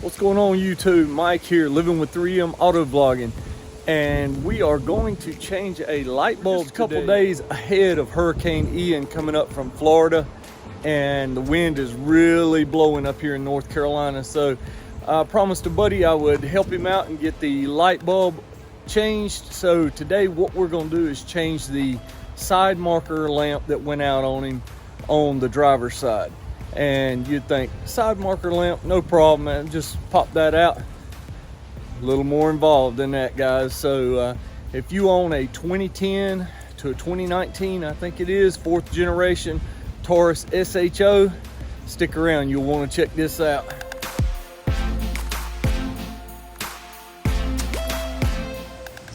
What's going on YouTube? Mike here, living with 3M Auto Vlogging, and we are going to change a light bulb just a couple days ahead of Hurricane Ian coming up from Florida, and the wind is really blowing up here in North Carolina. So I promised a buddy I would help him out and get the light bulb changed. So today what we're going to do is change the side marker lamp that went out on him on the driver's side. And you'd think, side marker lamp, no problem, man, just pop that out. A little more involved than that, guys. So if you own a 2010 to a 2019, I think it is, 4th generation Taurus SHO, stick around, you'll want to check this out.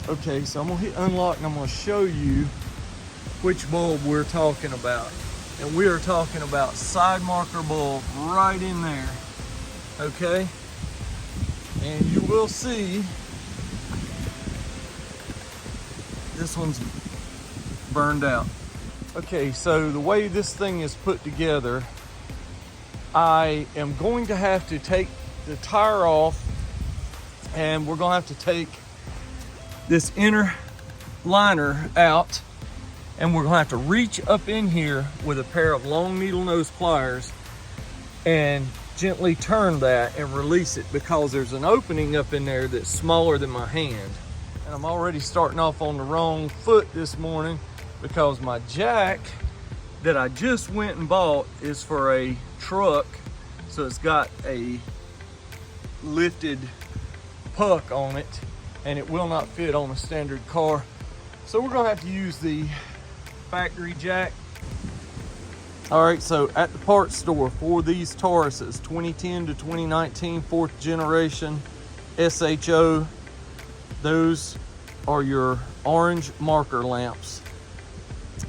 Okay, so I'm gonna hit unlock and I'm gonna show you which bulb we're talking about. And we are talking about side marker bulb right in there, okay? And you will see this one's burned out. Okay, so the way this thing is put together, I am going to have to take the tire off, and we're gonna have to take this inner liner out, and we're gonna have to reach up in here with a pair of long needle nose pliers and gently turn that and release it, because there's an opening up in there that's smaller than my hand. And I'm already starting off on the wrong foot this morning, because my jack that I just went and bought is for a truck, so it's got a lifted puck on it and it will not fit on a standard car. So we're gonna have to use the factory jack. All right, so at the parts store for these Tauruses, 2010 to 2019 4th generation SHO, those are your orange marker lamps,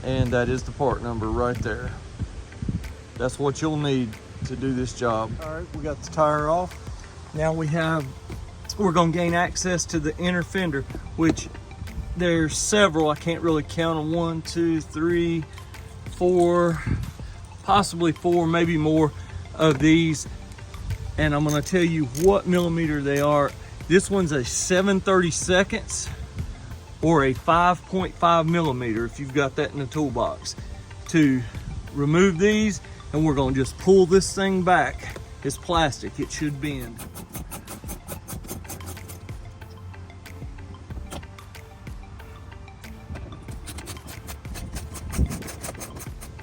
and that is the part number right there. That's what you'll need to do this job. All right, we got the tire off. Now we're gonna gain access to the inner fender, which there's several, I can't really count them, 1, 2, 3, 4, possibly 4, maybe more of these. And I'm gonna tell you what millimeter they are. This one's a 7/32 or a 5.5 millimeter, if you've got that in the toolbox. To remove these, and we're gonna just pull this thing back. It's plastic, it should bend.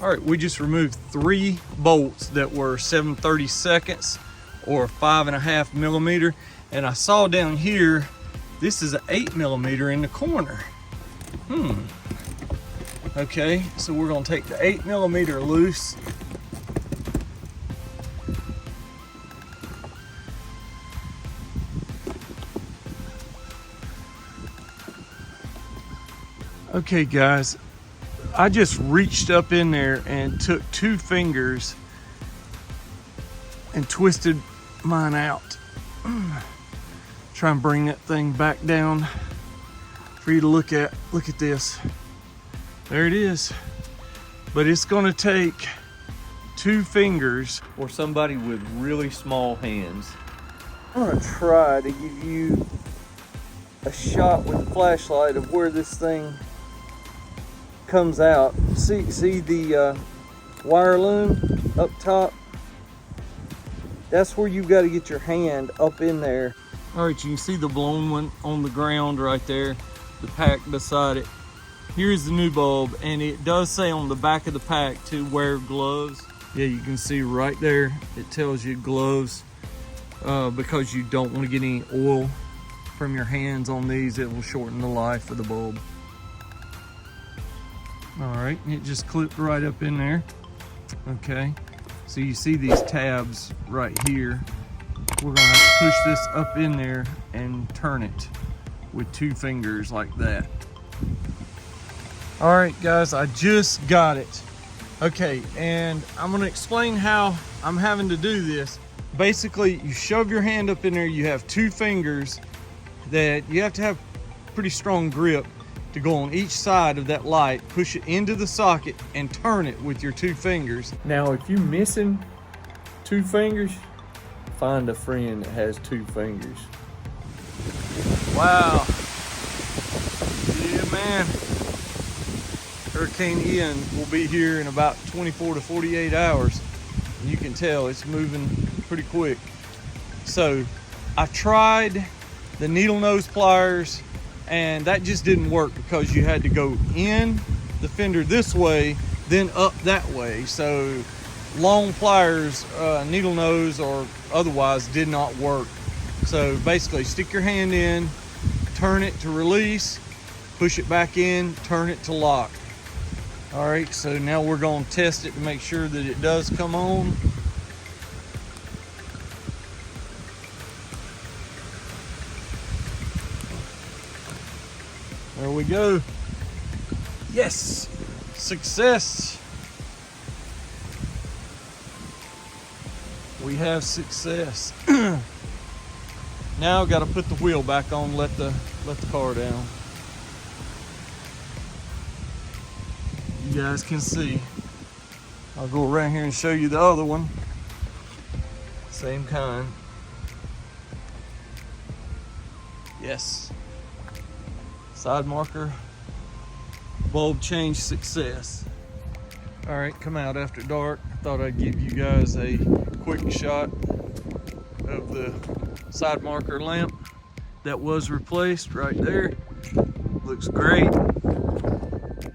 All right, we just removed 3 bolts that were 7/32 or 5.5 millimeter. And I saw down here, this is an 8 millimeter in the corner. Okay, so we're gonna take the 8 millimeter loose. Okay guys, I just reached up in there and took 2 fingers and twisted mine out. Try and bring that thing back down for you to look at. Look at this. There it is. But it's gonna take 2 fingers or somebody with really small hands. I'm gonna try to give you a shot with the flashlight of where this thing comes out. See the wire loom up top? That's where you've got to get your hand up in there. All right, you can see the blown one on the ground right there, the pack beside it. Here's the new bulb, and it does say on the back of the pack to wear gloves. Yeah, you can see right there, it tells you gloves, because you don't want to get any oil from your hands on these. It will shorten the life of the bulb. All right, it just clipped right up in there. Okay, so you see these tabs right here. We're gonna have to push this up in there and turn it with 2 fingers like that. All right, guys, I just got it. Okay, and I'm gonna explain how I'm having to do this. Basically, you shove your hand up in there, you have 2 fingers that you have to have pretty strong grip to go on each side of that light, push it into the socket and turn it with your 2 fingers. Now, if you're missing 2 fingers, find a friend that has 2 fingers. Wow. Yeah, man. Hurricane Ian will be here in about 24 to 48 hours. And you can tell it's moving pretty quick. So I tried the needle nose pliers, and that just didn't work because you had to go in the fender this way, then up that way. So long pliers, needle nose or otherwise, did not work. So basically stick your hand in, turn it to release, push it back in, turn it to lock. All right, so now we're gonna test it to make sure that it does come on. There we go. Yes, success. We have success. Now I've got to put the wheel back on, let the car down. You guys can see. I'll go around here and show you the other one. Same kind. Yes. Side marker, bulb change success. All right, come out after dark. I thought I'd give you guys a quick shot of the side marker lamp that was replaced right there. Looks great.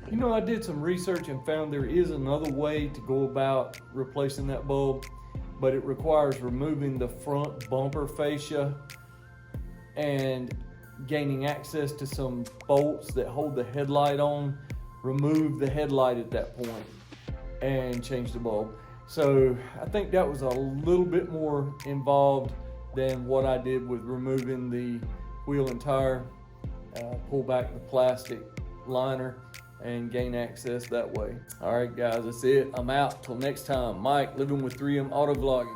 You know, I did some research and found there is another way to go about replacing that bulb, but it requires removing the front bumper fascia and gaining access to some bolts that hold the headlight on, remove the headlight at that point, and change the bulb. So I think that was a little bit more involved than what I did with removing the wheel and tire, pull back the plastic liner, and gain access that way. All right, guys, that's it. I'm out. Till next time. Mike, Living with 3M Auto Vlogging.